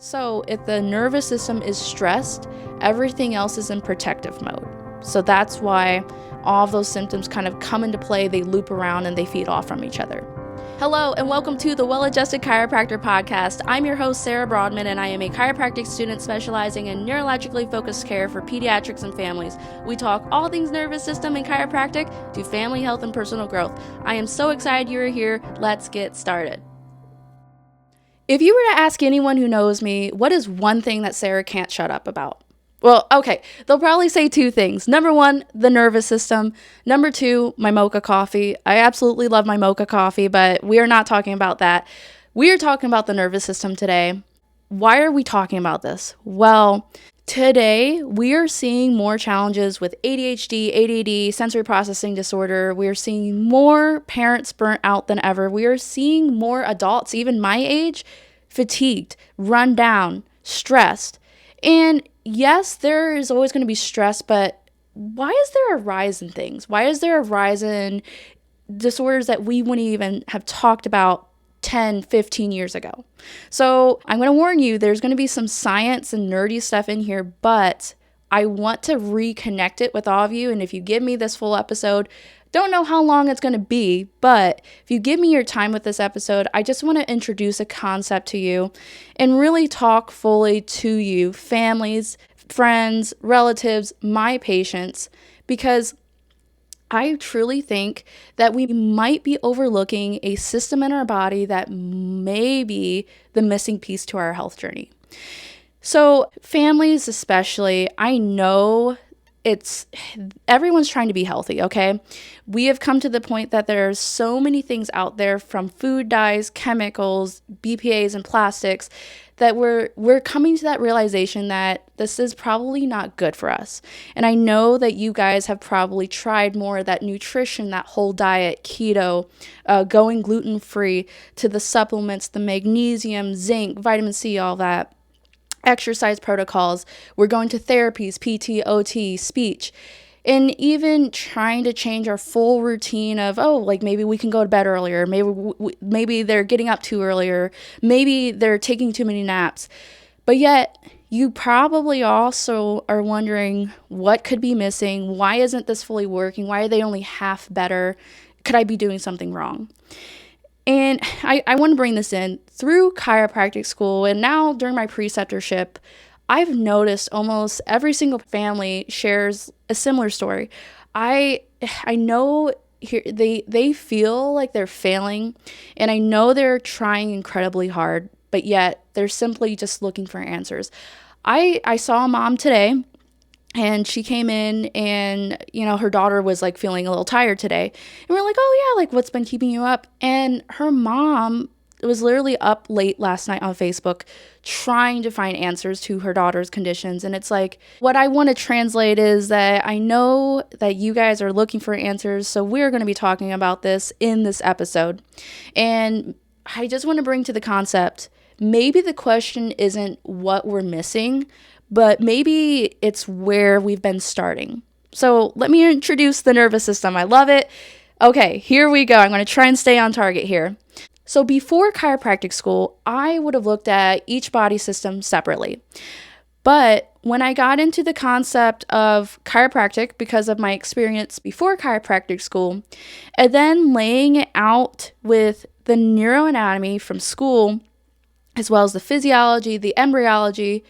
So if the nervous system is stressed, everything else is in protective mode. So that's why all of those symptoms kind of come into play, they loop around and they feed off from each other. Hello and welcome to the Well-Adjusted Chiropractor Podcast. I'm your host, Sarah Broadman, and I am a chiropractic student specializing in neurologically focused care for pediatrics and families. We talk all things nervous system and chiropractic to family health and personal growth. I am so excited you're here. Let's get started. If you were to ask anyone who knows me, what is one thing that Sarah can't shut up about? Well, okay, they'll probably say two things. Number one, the nervous system. Number two, my mocha coffee. I absolutely love my mocha coffee, but we are not talking about that. We are talking about the nervous system today. Why are we talking about this? Well, today we are seeing more challenges with ADHD, ADD, sensory processing disorder. We are seeing more parents burnt out than ever. We are seeing more adults, even my age, fatigued, run down, stressed. And yes, there is always going to be stress, but why is there a rise in things? Why is there a rise in disorders that we wouldn't even have talked about 10, 15 years ago? So I'm going to warn you, there's going to be some science and nerdy stuff in here, but I want to reconnect it with all of you. And if you give me this full episode, don't know how long it's going to be, but if you give me your time with this episode, I just want to introduce a concept to you and really talk fully to you, families, friends, relatives, my patients, because I truly think that we might be overlooking a system in our body that may be the missing piece to our health journey. So families especially, I know everyone's trying to be healthy, okay? We have come to the point that there's so many things out there, from food dyes, chemicals, BPAs, and plastics, that we're coming to that realization that this is probably not good for us. And I know that you guys have probably tried more of that nutrition, that whole diet, keto, going gluten-free, to the supplements, the magnesium, zinc, vitamin C, all that. Exercise protocols, we're going to therapies, PT, OT, speech, and even trying to change our full routine of, maybe we can go to bed earlier, maybe they're getting up too earlier, maybe they're taking too many naps. But yet, you probably also are wondering what could be missing, why isn't this fully working, why are they only half better, could I be doing something wrong? And I want to bring this in through chiropractic school, and now during my preceptorship, I've noticed almost every single family shares a similar story. I know here they feel like they're failing, and I know they're trying incredibly hard, but yet they're simply just looking for answers. I saw a mom today, and she came in and, her daughter was like feeling a little tired today. And we're like, oh yeah, like what's been keeping you up? And her mom was literally up late last night on Facebook trying to find answers to her daughter's conditions. And it's like, what I want to translate is that I know that you guys are looking for answers. So we're going to be talking about this in this episode. And I just want to bring to the concept, maybe the question isn't what we're missing, but maybe it's where we've been starting. So let me introduce the nervous system. I love it. Okay, here we go. I'm going to try and stay on target here. So before chiropractic school, I would have looked at each body system separately. But when I got into the concept of chiropractic, because of my experience before chiropractic school, and then laying it out with the neuroanatomy from school, as well as the physiology, the embryology,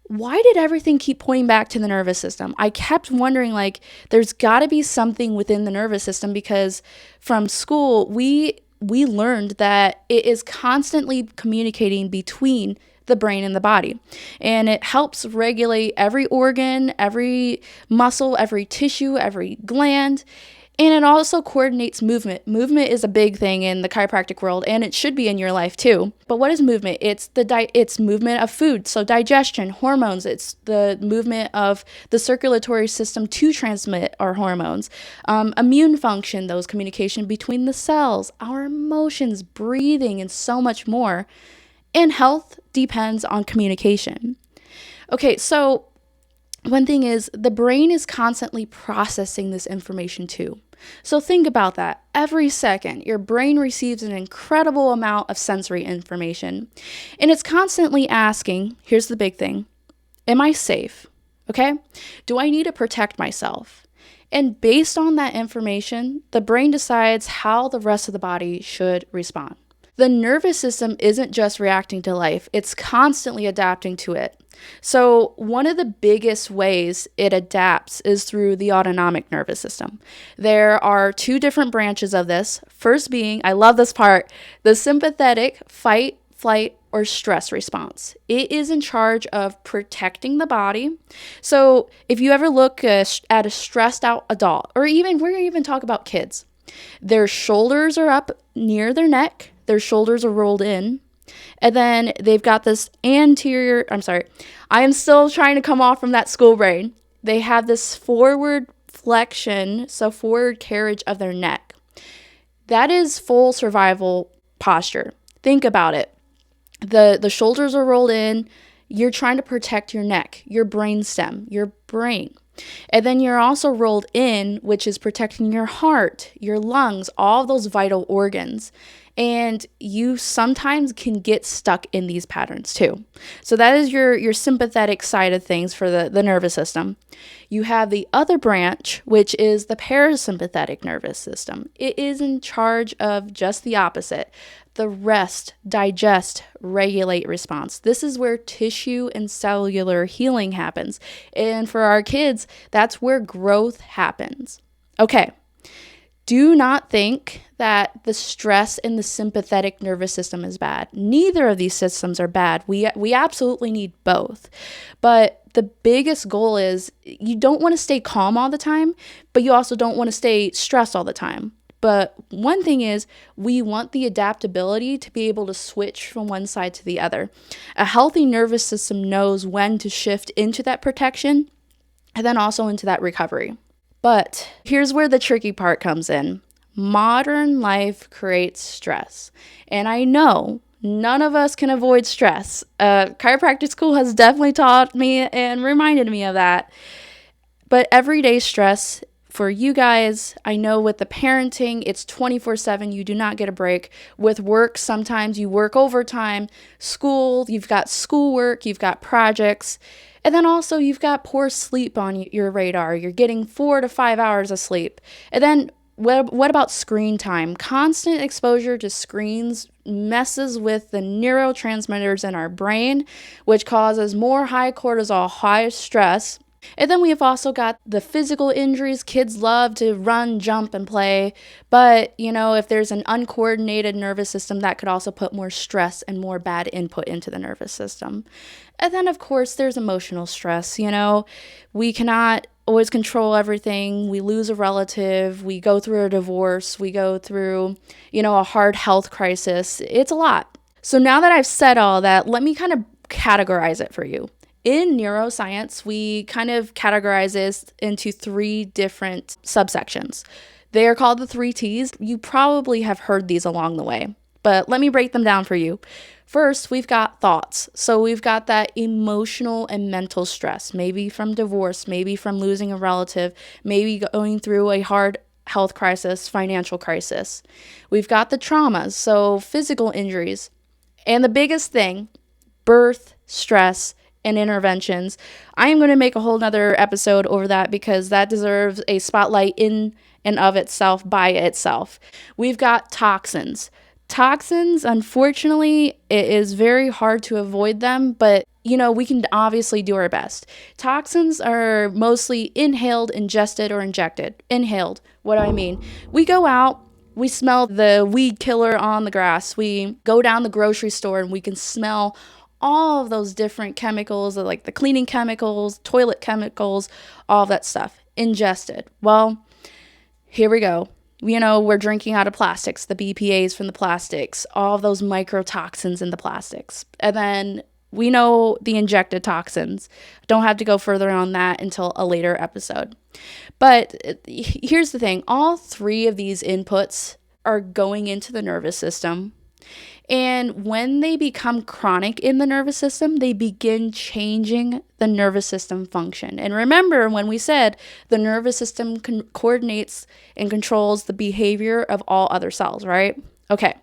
why did everything keep pointing back to the nervous system? I kept wondering, there's got to be something within the nervous system, because from school, we learned that it is constantly communicating between the brain and the body. And it helps regulate every organ, every muscle, every tissue, every gland. And it also coordinates movement. Movement is a big thing in the chiropractic world, and it should be in your life too. But what is movement? It's it's movement of food, so digestion, hormones. It's the movement of the circulatory system to transmit our hormones. Immune function, those communication between the cells, our emotions, breathing, and so much more. And health depends on communication. Okay, so one thing is the brain is constantly processing this information too. So think about that. Every second, your brain receives an incredible amount of sensory information, and it's constantly asking, here's the big thing, am I safe? Okay? Do I need to protect myself? And based on that information, the brain decides how the rest of the body should respond. The nervous system isn't just reacting to life, it's constantly adapting to it. So, one of the biggest ways it adapts is through the autonomic nervous system. There are two different branches of this. First being, I love this part, the sympathetic fight, flight, or stress response. It is in charge of protecting the body. So, if you ever look at a stressed out adult, or even we're even talk about kids, their shoulders are up near their neck, their shoulders are rolled in. And then they've got this I am still trying to come off from that school brain. They have this forward flexion, so forward carriage of their neck. That is full survival posture. Think about it. The shoulders are rolled in. You're trying to protect your neck, your brain stem, your brain. And then you're also rolled in, which is protecting your heart, your lungs, all those vital organs. And you sometimes can get stuck in these patterns too. So that is your sympathetic side of things for the nervous system. You have the other branch, which is the parasympathetic nervous system. It is in charge of just the opposite, the rest, digest, regulate response. This is where tissue and cellular healing happens. And for our kids, that's where growth happens. Okay. Do not think that the stress in the sympathetic nervous system is bad. Neither of these systems are bad. We absolutely need both. But the biggest goal is you don't want to stay calm all the time, but you also don't want to stay stressed all the time. But one thing is we want the adaptability to be able to switch from one side to the other. A healthy nervous system knows when to shift into that protection and then also into that recovery. But here's where the tricky part comes in. Modern life creates stress. And I know none of us can avoid stress. Chiropractic school has definitely taught me and reminded me of that. But everyday stress for you guys, I know with the parenting, it's 24/7. You do not get a break. With work, sometimes you work overtime. School, you've got schoolwork, you've got projects. And then also you've got poor sleep on your radar. You're getting 4 to 5 hours of sleep. And then what about screen time? Constant exposure to screens messes with the neurotransmitters in our brain, which causes more high cortisol, high stress. And then we have also got the physical injuries. Kids love to run, jump, and play. But, if there's an uncoordinated nervous system, that could also put more stress and more bad input into the nervous system. And then, of course, there's emotional stress. We cannot always control everything. We lose a relative. We go through a divorce. We go through, a hard health crisis. It's a lot. So now that I've said all that, let me kind of categorize it for you. In neuroscience, we kind of categorize this into 3 different subsections. They are called the 3 T's. You probably have heard these along the way, but let me break them down for you. First, we've got thoughts. So we've got that emotional and mental stress, maybe from divorce, maybe from losing a relative, maybe going through a hard health crisis, financial crisis. We've got the traumas, so physical injuries. And the biggest thing, birth, stress, and interventions. I am going to make a whole nother episode over that because that deserves a spotlight in and of itself by itself. We've got toxins. Toxins, unfortunately, it is very hard to avoid them, but we can obviously do our best. Toxins are mostly inhaled, ingested, or injected. Inhaled, what do I mean? We go out, we smell the weed killer on the grass. We go down the grocery store and we can smell all of those different chemicals, like the cleaning chemicals, toilet chemicals, all of that stuff. Ingested. Well, here we go. We're drinking out of plastics, the BPAs from the plastics, all of those microtoxins in the plastics. And then we know the injected toxins. Don't have to go further on that until a later episode. But here's the thing. All 3 of these inputs are going into the nervous system. And when they become chronic in the nervous system, they begin changing the nervous system function. And remember when we said the nervous system coordinates and controls the behavior of all other cells, right? Okay.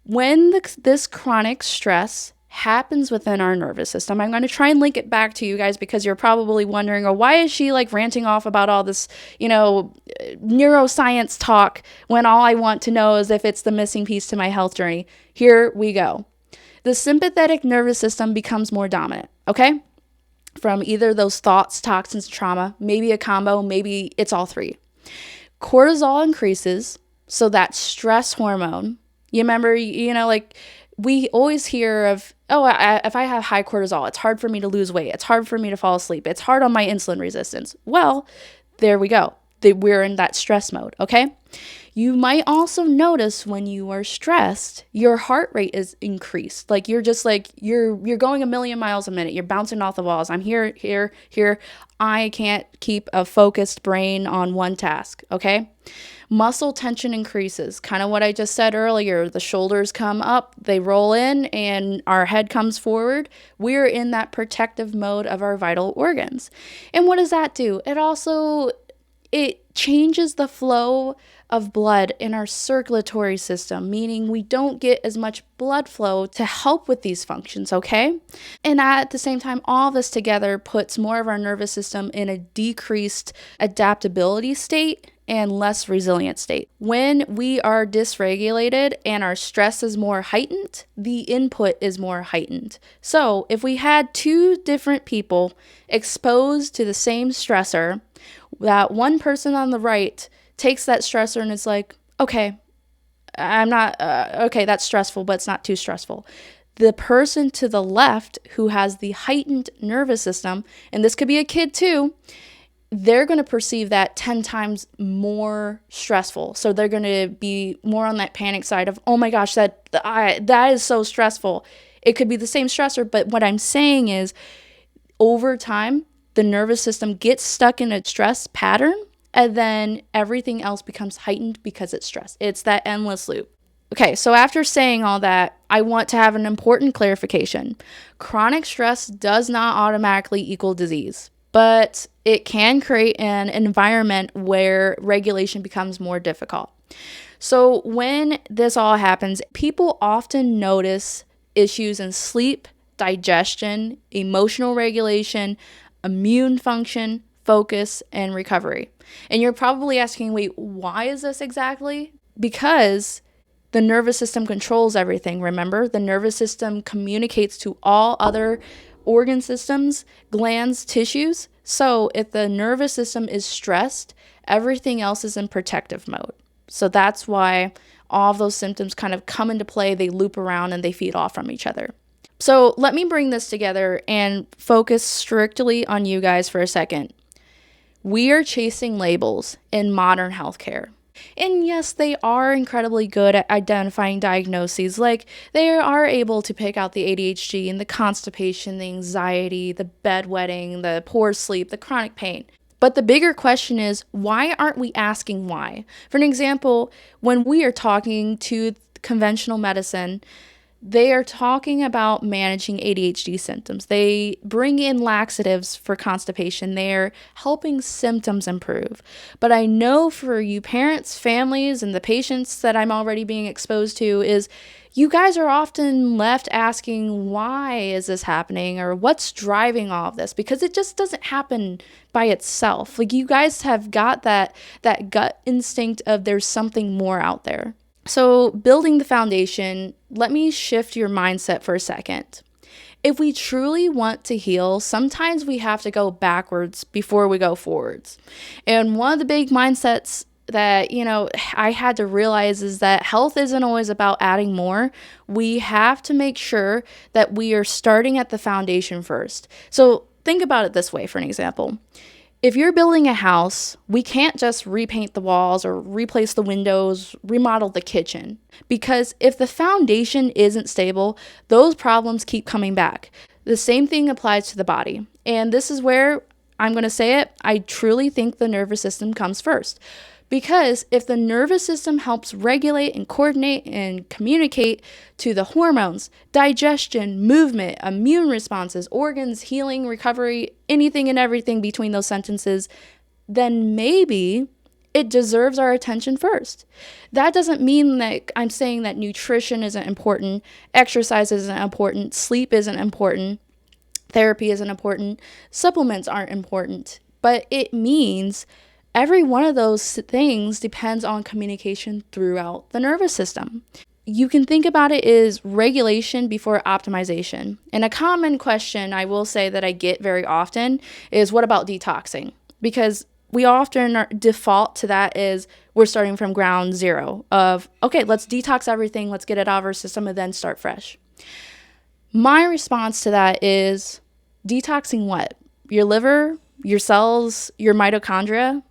When this chronic stress happens within our nervous system, I'm going to try and link it back to you guys because you're probably wondering, oh, why is she like ranting off about all this, neuroscience talk when all I want to know is if it's the missing piece to my health journey. Here we go. The sympathetic nervous system becomes more dominant, okay? From either those thoughts, toxins, trauma, maybe a combo, maybe it's all three. Cortisol increases, so that stress hormone. You remember, we always hear of, if I have high cortisol, it's hard for me to lose weight. It's hard for me to fall asleep. It's hard on my insulin resistance. Well, there we go. We're in that stress mode, okay? You might also notice when you are stressed, your heart rate is increased. Like you're just like, you're going a million miles a minute. You're bouncing off the walls. I'm here. I can't keep a focused brain on one task, okay? Muscle tension increases, kind of what I just said earlier. The shoulders come up, they roll in, and our head comes forward. We're in that protective mode of our vital organs. And what does that do? It changes the flow of blood in our circulatory system, meaning we don't get as much blood flow to help with these functions, okay? And at the same time, all this together puts more of our nervous system in a decreased adaptability state and less resilient state. When we are dysregulated and our stress is more heightened, the input is more heightened. So if we had two different people exposed to the same stressor, that one person on the right takes that stressor and is like, okay, that's stressful, but it's not too stressful. The person to the left who has the heightened nervous system, and this could be a kid too, they're going to perceive that 10 times more stressful. So they're going to be more on that panic side of, oh my gosh, that is so stressful. It could be the same stressor, but what I'm saying is over time, the nervous system gets stuck in a stress pattern, and then everything else becomes heightened because it's stress. It's that endless loop. Okay, so after saying all that, I want to have an important clarification. Chronic stress does not automatically equal disease, but it can create an environment where regulation becomes more difficult. So when this all happens, people often notice issues in sleep, digestion, emotional regulation, immune function, focus, and recovery. And you're probably asking, wait, why is this exactly? Because the nervous system controls everything, remember? The nervous system communicates to all other organ systems, glands, tissues. So if the nervous system is stressed, everything else is in protective mode. So that's why all of those symptoms kind of come into play, they loop around, and they feed off from each other. So let me bring this together and focus strictly on you guys for a second. We are chasing labels in modern healthcare. And yes, they are incredibly good at identifying diagnoses. Like they are able to pick out the ADHD and the constipation, the anxiety, the bedwetting, the poor sleep, the chronic pain. But the bigger question is, why aren't we asking why? For an example, when we are talking to conventional medicine, they are talking about managing ADHD symptoms. They bring in laxatives for constipation. They're helping symptoms improve. But I know for you parents, families, and the patients that I'm already being exposed to is you guys are often left asking, why is this happening? Or what's driving all of this? Because it just doesn't happen by itself. Like you guys have got that gut instinct of there's something more out there. So building the foundation, let me shift your mindset for a second. If we truly want to heal, sometimes we have to go backwards before we go forwards. And one of the big mindsets that, I had to realize is that health isn't always about adding more. We have to make sure that we are starting at the foundation first. So think about it this way, for an example. If you're building a house, we can't just repaint the walls or replace the windows, remodel the kitchen. Because if the foundation isn't stable, those problems keep coming back. The same thing applies to the body. And this is where I'm going to say it. I truly think the nervous system comes first. Because if the nervous system helps regulate and coordinate and communicate to the hormones, digestion, movement, immune responses, organs, healing, recovery, anything and everything between those sentences, then maybe it deserves our attention first. That doesn't mean that I'm saying that nutrition isn't important, exercise isn't important, sleep isn't important, therapy isn't important, supplements aren't important, but it means every one of those things depends on communication throughout the nervous system. You can think about it as regulation before optimization. And a common question I will say that I get very often is, what about detoxing? Because we often default to that is we're starting from ground zero of, okay, let's detox everything, let's get it out of our system and then start fresh. My response to that is, detoxing what? Your liver, your cells, your mitochondria?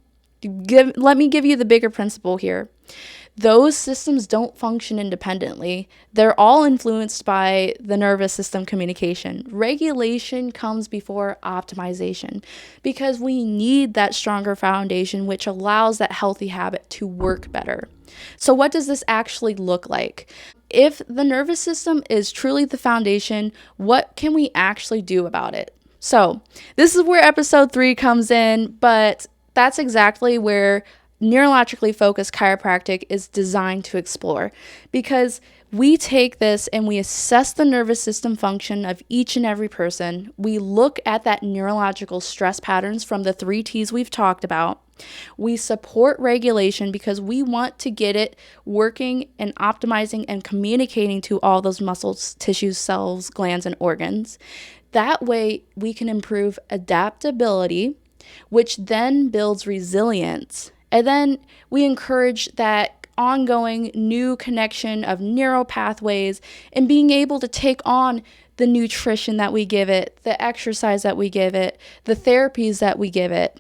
Let me give you the bigger principle here. Those systems don't function independently. They're all influenced by the nervous system communication. Regulation comes before optimization because we need that stronger foundation, which allows that healthy habit to work better. So what does this actually look like? If the nervous system is truly the foundation, what can we actually do about it? So this is where episode 3 comes in, but that's exactly where neurologically focused chiropractic is designed to explore, because we take this and we assess the nervous system function of each and every person. We look at that neurological stress patterns from the 3 T's we've talked about. We support regulation because we want to get it working and optimizing and communicating to all those muscles, tissues, cells, glands, and organs. That way we can improve adaptability, which then builds resilience. And then we encourage that ongoing new connection of neural pathways and being able to take on the nutrition that we give it, the exercise that we give it, the therapies that we give it.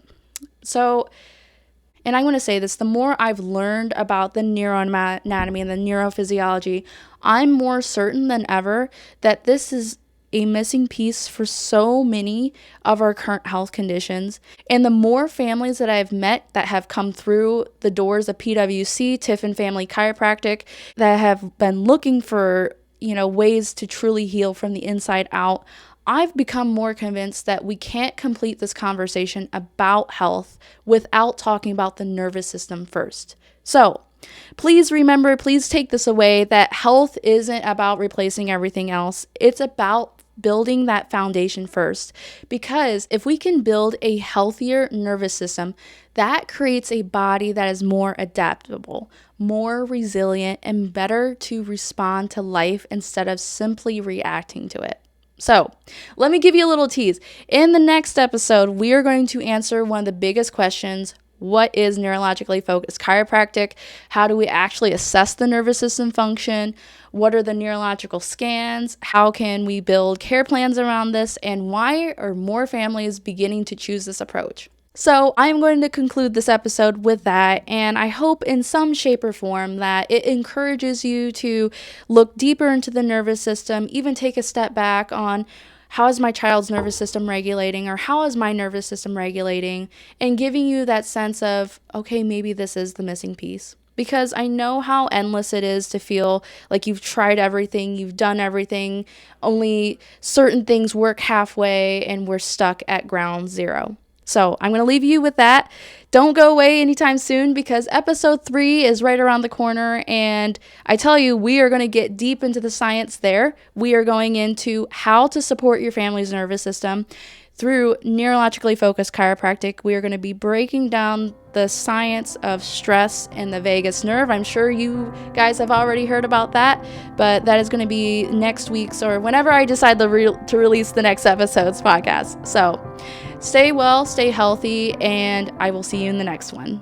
So, and I want to say this, the more I've learned about the neuroanatomy and the neurophysiology, I'm more certain than ever that this is a missing piece for so many of our current health conditions. And the more families that I've met that have come through the doors of PWC, Tiffin Family Chiropractic, that have been looking for, ways to truly heal from the inside out, I've become more convinced that we can't complete this conversation about health without talking about the nervous system first. So, please remember, please take this away, that health isn't about replacing everything else. It's about building that foundation first, because if we can build a healthier nervous system, that creates a body that is more adaptable, more resilient, and better to respond to life instead of simply reacting to it. So, let me give you a little tease. In the next episode, we are going to answer one of the biggest questions. What is neurologically focused chiropractic? How do we actually assess the nervous system function? What are the neurological scans? How can we build care plans around this? And why are more families beginning to choose this approach? So I'm going to conclude this episode with that, and I hope in some shape or form that it encourages you to look deeper into the nervous system, even take a step back on how is my child's nervous system regulating, or how is my nervous system regulating, and giving you that sense of, okay, maybe this is the missing piece. Because I know how endless it is to feel like you've tried everything, you've done everything, only certain things work halfway, and we're stuck at ground zero. So I'm going to leave you with that. Don't go away anytime soon, because episode 3 is right around the corner. And I tell you, we are going to get deep into the science there. We are going into how to support your family's nervous system through neurologically focused chiropractic. We are going to be breaking down the science of stress and the vagus nerve. I'm sure you guys have already heard about that, but that is going to be next week's, or whenever I decide to release the next episode's podcast. So stay well, stay healthy, and I will see you in the next one.